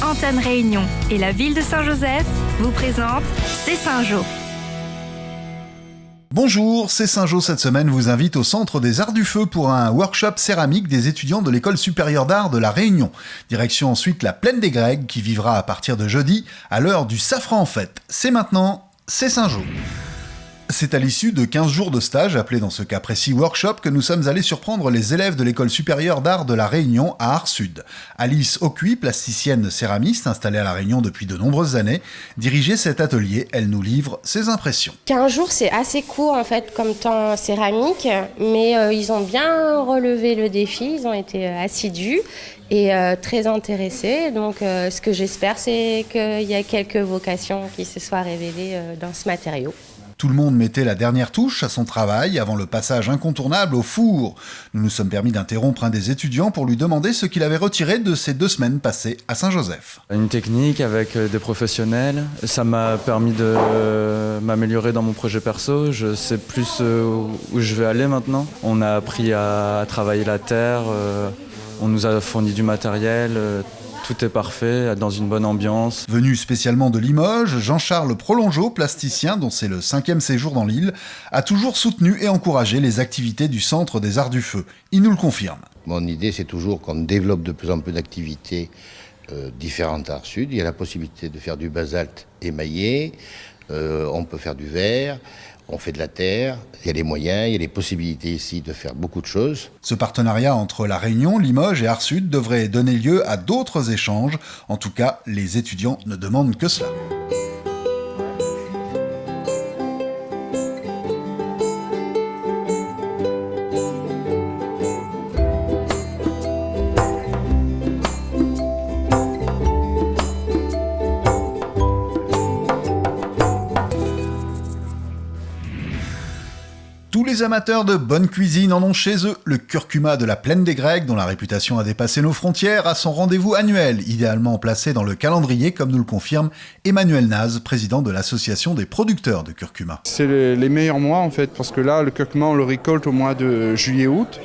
Antenne Réunion et la ville de Saint-Joseph vous présentent C'est Saint-Jo. Bonjour, c'est Saint-Jo. Cette semaine vous invite au Centre des Arts du Feu pour un workshop céramique des étudiants de l'École supérieure d'art de La Réunion. Direction ensuite la Plaine des Grecs qui vivra à partir de jeudi à l'heure du safran en fête. C'est maintenant, c'est Saint-Jo. C'est à l'issue de 15 jours de stage, appelé dans ce cas précis workshop, que nous sommes allés surprendre les élèves de l'École supérieure d'art de La Réunion à Art Sud. Alice Aucuy, plasticienne céramiste installée à La Réunion depuis de nombreuses années, dirigeait cet atelier. Elle nous livre ses impressions. 15 jours, c'est assez court en fait comme temps céramique, mais ils ont bien relevé le défi, ils ont été assidus et très intéressés. Donc ce que j'espère, c'est qu'il y a quelques vocations qui se soient révélées dans ce matériau. Tout le monde mettait la dernière touche à son travail avant le passage incontournable au four. Nous nous sommes permis d'interrompre un des étudiants pour lui demander ce qu'il avait retiré de ces 2 semaines passées à Saint-Joseph. Une technique avec des professionnels, ça m'a permis de m'améliorer dans mon projet perso. Je sais plus où je vais aller maintenant. On a appris à travailler la terre, on nous a fourni du matériel. Tout est parfait, dans une bonne ambiance. Venu spécialement de Limoges, Jean-Charles Prolongeau, plasticien dont c'est le 5e séjour dans l'île, a toujours soutenu et encouragé les activités du Centre des Arts du Feu. Il nous le confirme. Mon idée, c'est toujours qu'on développe de plus en plus d'activités différentes à Art Sud. Il y a la possibilité de faire du basalte émaillé, on peut faire du verre. On fait de la terre, il y a les moyens, il y a les possibilités ici de faire beaucoup de choses. Ce partenariat entre La Réunion, Limoges et Art Sud devrait donner lieu à d'autres échanges. En tout cas, les étudiants ne demandent que cela. Tous les amateurs de bonne cuisine en ont chez eux. Le curcuma de la Plaine des Grecs, dont la réputation a dépassé nos frontières, a son rendez-vous annuel, idéalement placé dans le calendrier, comme nous le confirme Emmanuel Naz, président de l'association des producteurs de curcuma. C'est les meilleurs mois en fait, parce que là, le curcuma, on le récolte au mois de juillet-août.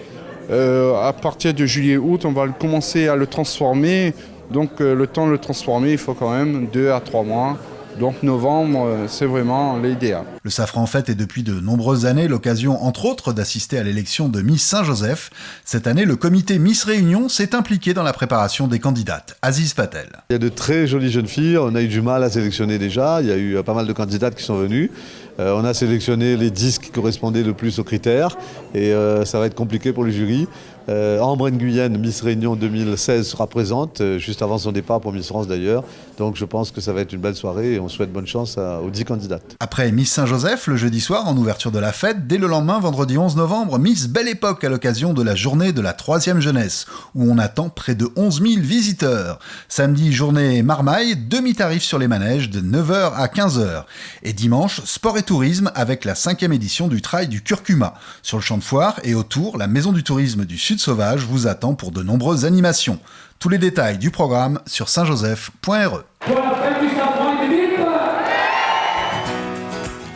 À partir de juillet-août, on va commencer à le transformer. Donc le temps de le transformer, il faut quand même 2 à 3 mois. Donc novembre, c'est vraiment l'idéal. Le safran en fête est depuis de nombreuses années l'occasion, entre autres, d'assister à l'élection de Miss Saint-Joseph. Cette année, le comité Miss Réunion s'est impliqué dans la préparation des candidates. Aziz Patel. Il y a de très jolies jeunes filles, on a eu du mal à sélectionner déjà, il y a eu pas mal de candidates qui sont venues. On a sélectionné les 10 qui correspondaient le plus aux critères et ça va être compliqué pour le jury. Ambre Nguyen, Miss Réunion 2016, sera présente, juste avant son départ pour Miss France d'ailleurs. Donc je pense que ça va être une belle soirée et on souhaite bonne chance aux 10 candidates. Après Miss Saint-Joseph, le jeudi soir, en ouverture de la fête, dès le lendemain, vendredi 11 novembre, Miss Belle Époque à l'occasion de la journée de la 3e jeunesse, où on attend près de 11 000 visiteurs. Samedi, journée marmaille, demi-tarif sur les manèges de 9h à 15h. Et dimanche, sport et tourisme avec la 5e édition du Trail du Curcuma. Sur le champ de foire et autour, la Maison du tourisme du Sud Sauvage vous attend pour de nombreuses animations. Tous les détails du programme sur saintjoseph.re.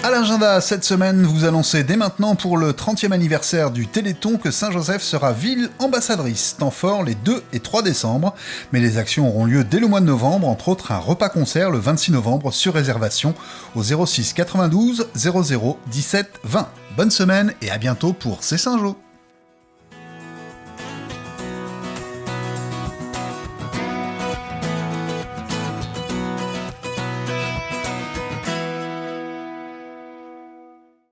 À l'agenda, cette semaine, vous annoncez dès maintenant pour le 30e anniversaire du Téléthon que Saint-Joseph sera ville ambassadrice, temps fort les 2 et 3 décembre. Mais les actions auront lieu dès le mois de novembre, entre autres un repas-concert le 26 novembre sur réservation au 06 92 00 17 20. Bonne semaine et à bientôt pour C'est Saint-Jo.